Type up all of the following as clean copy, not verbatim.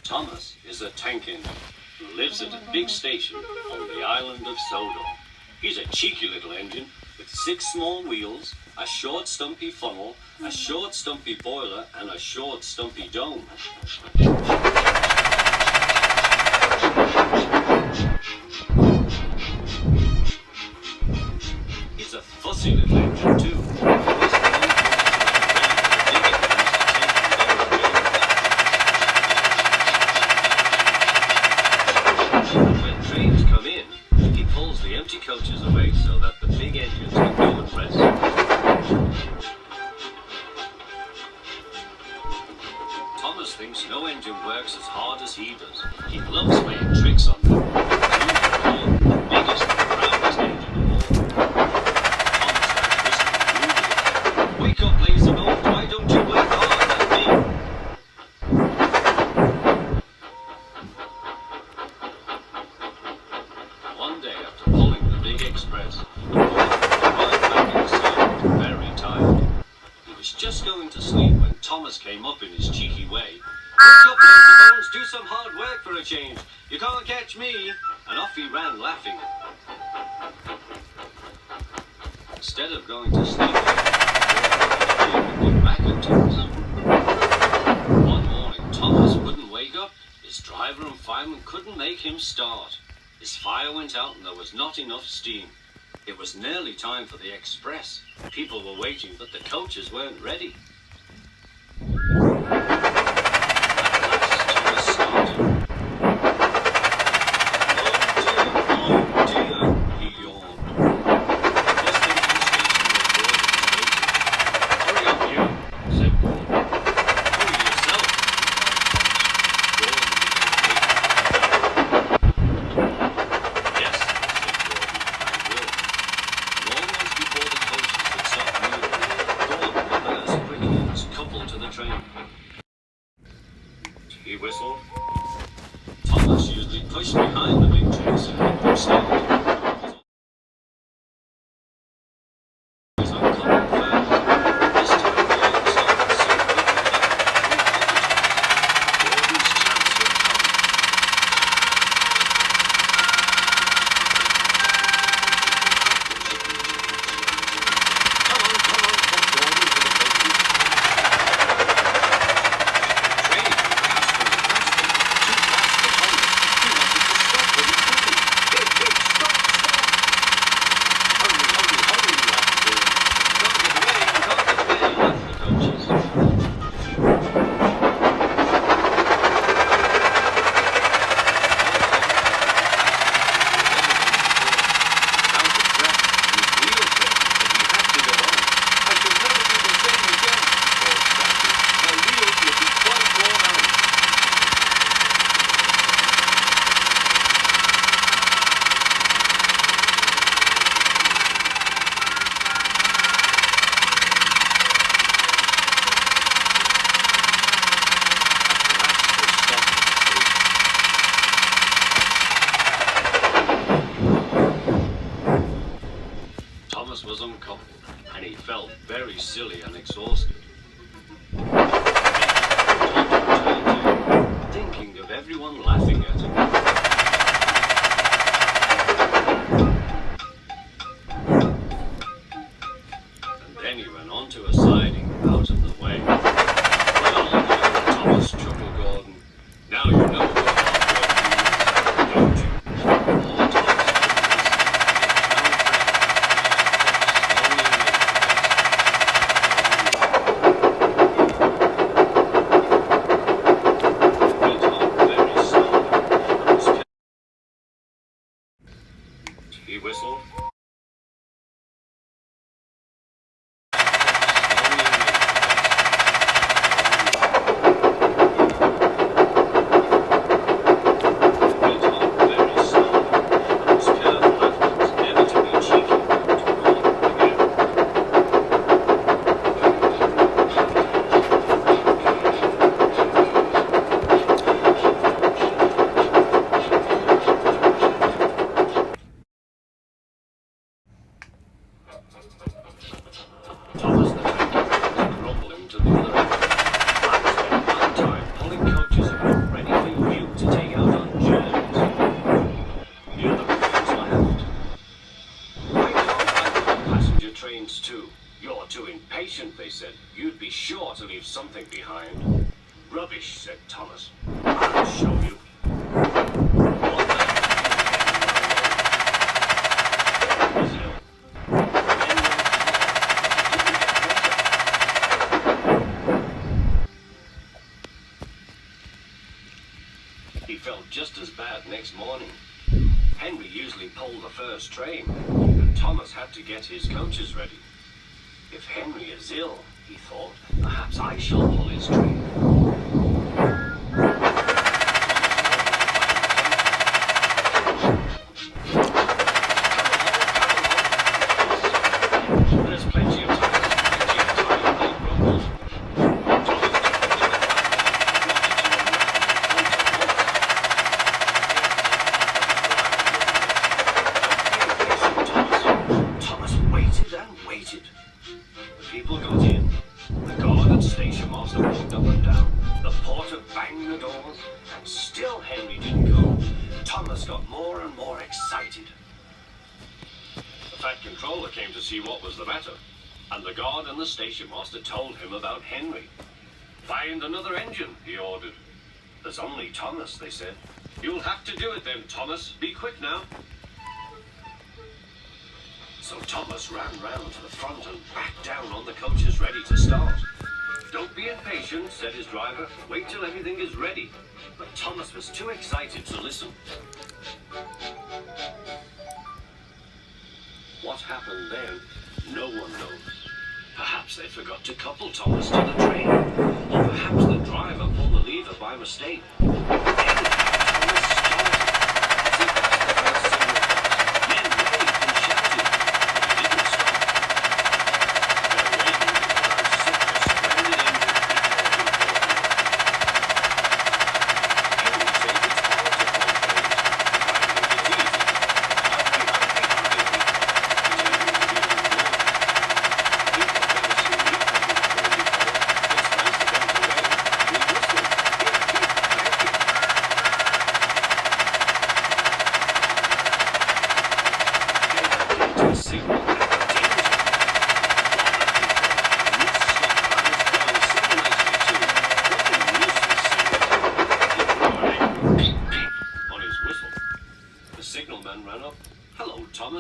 Thomas is a tank engine who lives at a big station on the island of Sodor. He's a cheeky little engine with 6 small wheels, a short stumpy funnel, a short stumpy boiler, and a short stumpy dome. He's a fussy little engine too. When trains come in, he pulls the empty coaches away so that the big engines can go and rest. Thomas thinks no engine works as hard as he does. He loves playing tricks on them. The biggest and proudest engine of all. Thomas starts whistling moodily. Wake up, Laserbolt, why don't you work hard at me? One day after pulling the big express, the boy arrived back inside, very tired. He was just going to sleep when Thomas came up in his cheeky way. Wake up, Laserbones, do some hard work for a change. You can't catch me. And off he ran laughing. Instead of going to sleep, he went back at Thomas. One morning, Thomas wouldn't wake up. His driver and fireman couldn't make him start. His fire went out and there was not enough steam. It was nearly time for the express. People were waiting, but the coaches weren't ready. At last, Thomas started. Oh dear, he yawned. Just into the station where Gordon was waiting. Hurry up, you, said Gordon. Hurry yourself. Gordon Yes, said Gordon, I will. And almost before the coaches had stopped moving, Gordon reversed quickly and was coupled to the train. He whistled. Thomas usually pushed behind the big train so he could stand. He was uncoupled first. This time Gordon started so quickly that Gordon's chance had come. Come on, called Gordon to the coaches. Train passed and faster, too fast for Thomas. He wanted to stop, but he couldn't. Big, stop! Hurry, laughed Gordon. Can't get away, laughed the coaches. Out of breath, and his wheels hurt, but he had to go on. I shall never do the same again, called Sandy. My wheels will be quite worn out. Thomas was uncoupled, and he felt very silly and exhausted. Thinking of everyone laughing at him. And then he ran onto a siding out of the way. Well, Thomas, chuckled Gordon. Now you know what hard work means, don't you? All Thomas did was went on very slowly. trains too. You're too impatient, they said. You'd be sure to leave something behind. Rubbish, said Thomas. I'll show you. One night, Henry was ill. He felt just as bad next morning. Henry usually pulled the first train, and Thomas had to get his coaches ready. If Henry is ill, he thought, perhaps I shall pull his train. There's plenty of time, they grumbled. Thomas waited and waited. The people got in. The guard and station master walked up and down. The porter banged the doors, and still Henry didn't go. Thomas got more and more excited. The fat controller came to see what was the matter, and the guard and the station master told him about Henry. Find another engine, he ordered. There's only Thomas, they said. You'll have to do it then, Thomas. Be quick now. So Thomas ran round to the front and backed down on the coaches ready to start. Don't be impatient, said his driver. Wait till everything is ready. But Thomas was too excited to listen. What happened then, no one knows. Perhaps they forgot to couple Thomas to the train. Or perhaps the driver pulled the lever by mistake. Anyhow, Thomas started. As he passed the first signal box, men waved and shouted. He didn't stop. They're waiting because I'm such a splendid engine, he told him. Henry said it's hard to pull trains. I think it's easy. I'll be right behind you.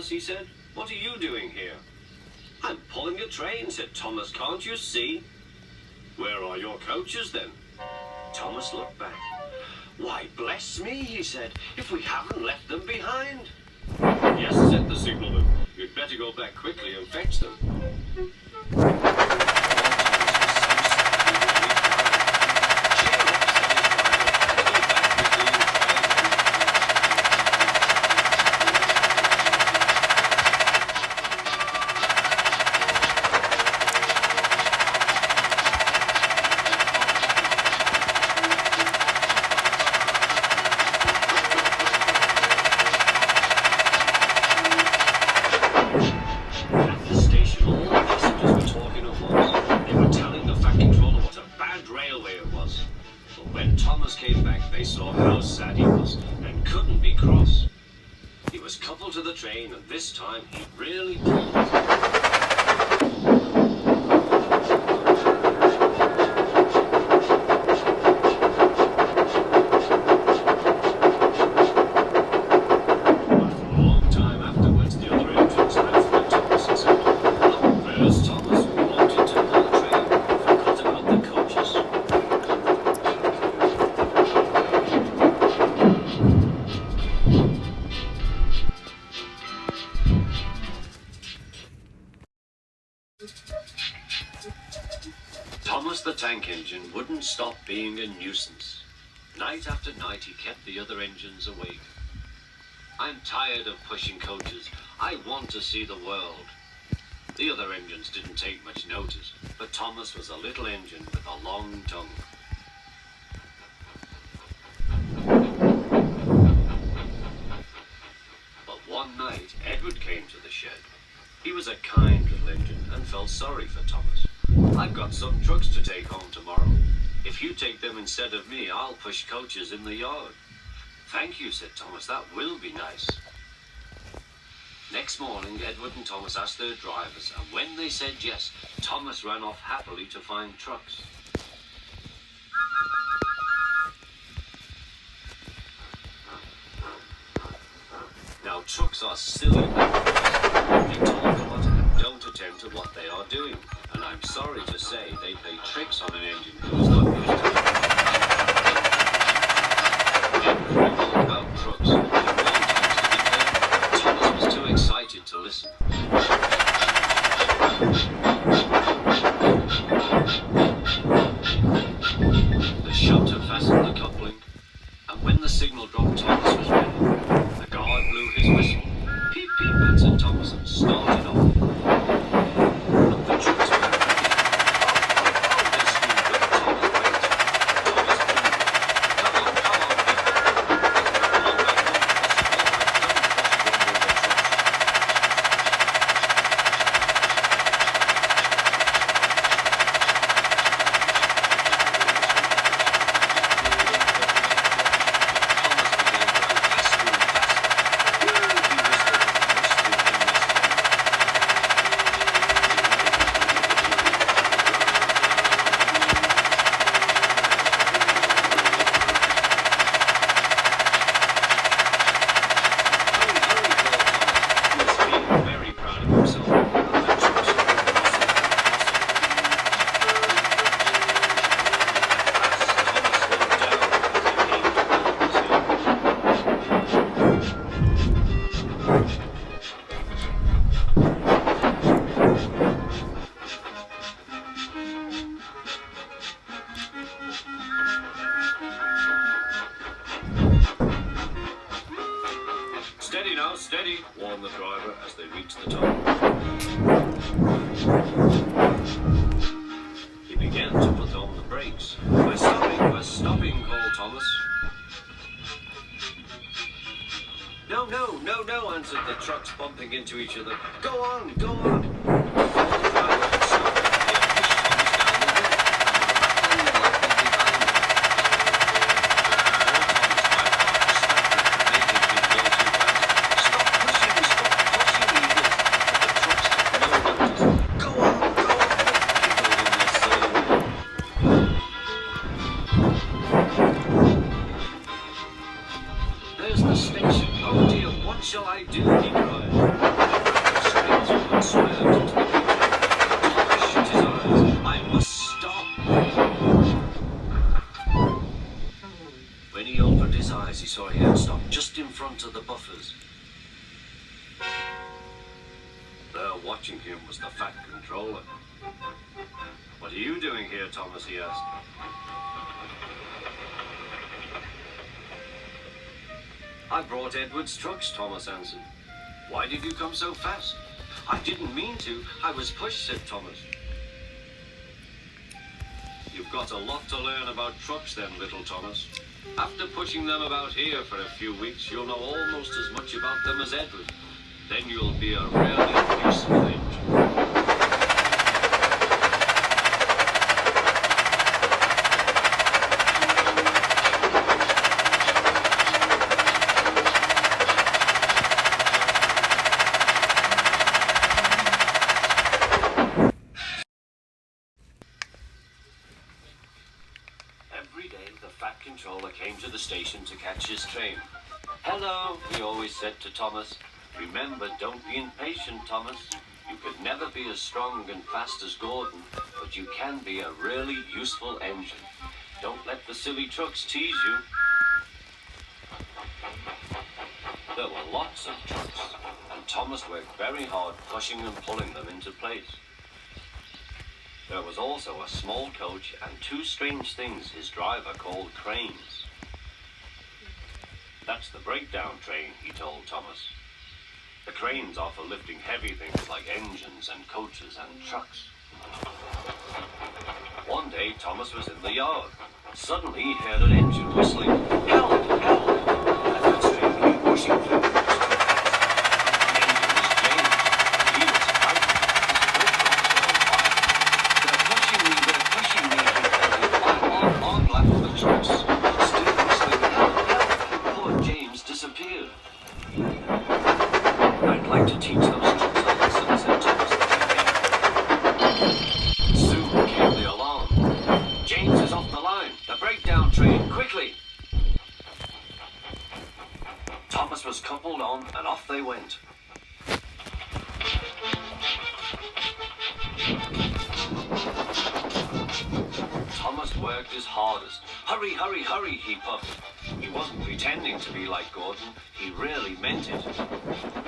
He said, "What are you doing here?" "I'm pulling a train," said Thomas. "Can't you see?" "Where are your coaches then?" Thomas looked back. "Why, bless me," he said, "if we haven't left them behind." "Yes," said the signalman. "You'd better go back quickly and fetch them." They saw how sad he was and couldn't be cross. He was coupled to the train, and this time he really pulled. Thomas the Tank Engine wouldn't stop being a nuisance. Night after night he kept the other engines awake. "I'm tired of pushing coaches. I want to see the world." The other engines didn't take much notice, but Thomas was a little engine with a long tongue. But one night Edward came to the shed. He was a kind little engine and felt sorry for Thomas. "I've got some trucks to take home tomorrow. If you take them instead of me, I'll push coaches in the yard." "Thank you," said Thomas. "That will be nice." Next morning, Edward and Thomas asked their drivers, and when they said yes, Thomas ran off happily to find trucks. Now, trucks are silly animals. They talk a lot and don't attend to what they are doing. And I'm sorry to say they play tricks on an engine who is not used to it. Edward knew all about trucks, and he warned Thomas to be careful. Thomas was too excited to listen. The shutter fastened the coupling, and when the signal dropped, Thomas was ready. The guard blew his whistle. Peep, peep, answered Thomas and started off. But the trucks were ready. Oh, they screamed, but Thomas went. Thomas boomed. Come on, people. Come on, don't grumble the trucks. Steady now, steady, warned the driver as they reached the top. He began to put on the brakes. We're stopping, called Thomas. No, answered the trucks, bumping into each other. Go on. The driver had stopped and they had pushed Thomas down the hill, and were rattling and laughing behind him. There's the station. Oh dear, what shall I do? He cried. Straight and swerved into the future. Thomas shut his eyes. I must stop. When he opened his eyes, he saw he had stopped just in front of the buffers. There watching him was the Fat Controller. What are you doing here, Thomas? He asked. I brought Edward's trucks, Thomas answered. Why did you come so fast? I didn't mean to. I was pushed, said Thomas. You've got a lot to learn about trucks then, little Thomas. After pushing them about here for a few weeks, you'll know almost as much about them as Edward. Then you'll be a really useful engine. Every day, the Fat Controller came to the station to catch his train. Hello, he always said to Thomas. Remember, don't be impatient, Thomas. You could never be as strong and fast as Gordon, but you can be a really useful engine. Don't let the silly trucks tease you. There were lots of trucks, and Thomas worked very hard pushing and pulling them into place. There was also a small coach and two strange things his driver called cranes. That's the breakdown train, he told Thomas. The cranes are for lifting heavy things like engines and coaches and trucks. One day, Thomas was in the yard. Suddenly, he heard an engine whistling. Help! Help! Edward's train came pushing through. The engine was James. He was frightened. His flip-flops were on fire. They're pushing me, on, laughed the trucks. Still whistling, help! Help! Poor James disappeared. I'd like to teach Thomas worked his hardest. Hurry, hurry, hurry, he puffed. He wasn't pretending to be like Gordon. He really meant it.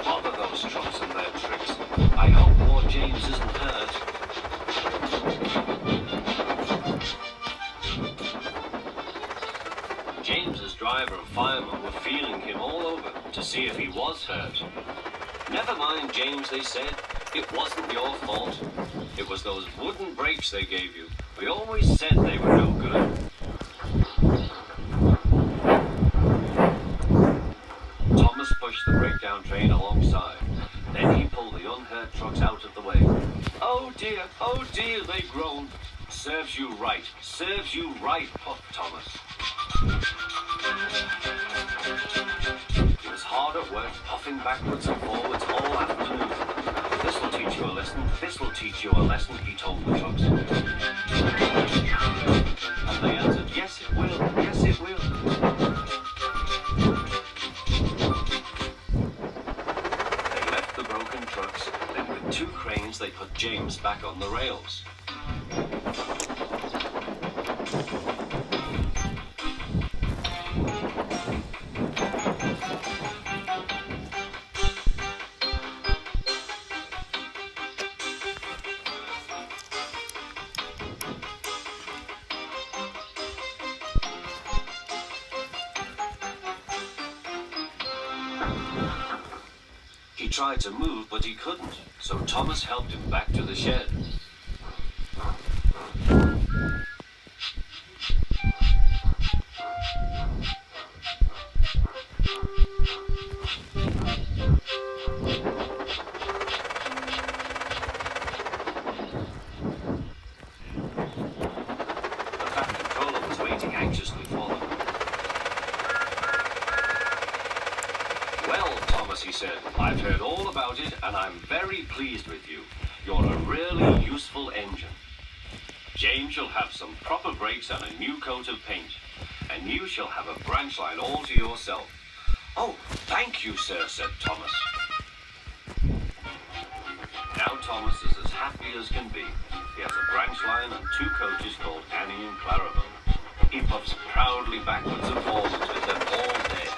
Bother those trucks and their tricks. I hope poor James isn't hurt. James's driver and fireman were feeling him all over to see if he was hurt. Never mind, James, they said. It wasn't your fault. It was those wooden brakes they gave you. We always said they were no good. Thomas pushed the breakdown train alongside. Then he pulled the unhurt trucks out of the way. Oh dear, they groaned. Serves you right, puffed Thomas. He was hard at work, puffing backwards and forwards all afternoon. This'll teach you a lesson, he told the trucks. And they answered, yes it will. They left the broken trucks, then with 2 cranes they put James back on the rails. He tried to move, but he couldn't, so Thomas helped him back to the shed. The Fat Controller was waiting anxiously for them. Well, Thomas, he said, I've heard all about it and I'm very pleased with you. You're a really useful engine. James shall have some proper brakes and a new coat of paint. And you shall have a branch line all to yourself. Oh, thank you, sir, said Thomas. Now Thomas is as happy as can be. He has a branch line and 2 coaches called Annie and Clarabelle. He puffs proudly backwards and forwards with them all day.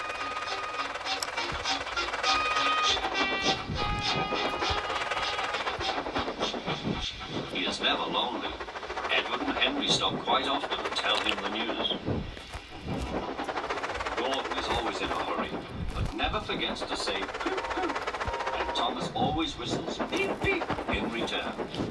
He is never lonely. Edward and Henry stop quite often and tell him the news. Gordon is always in a hurry, but never forgets to say, "Coo, coo," and Thomas always whistles, "Beep, beep," in return.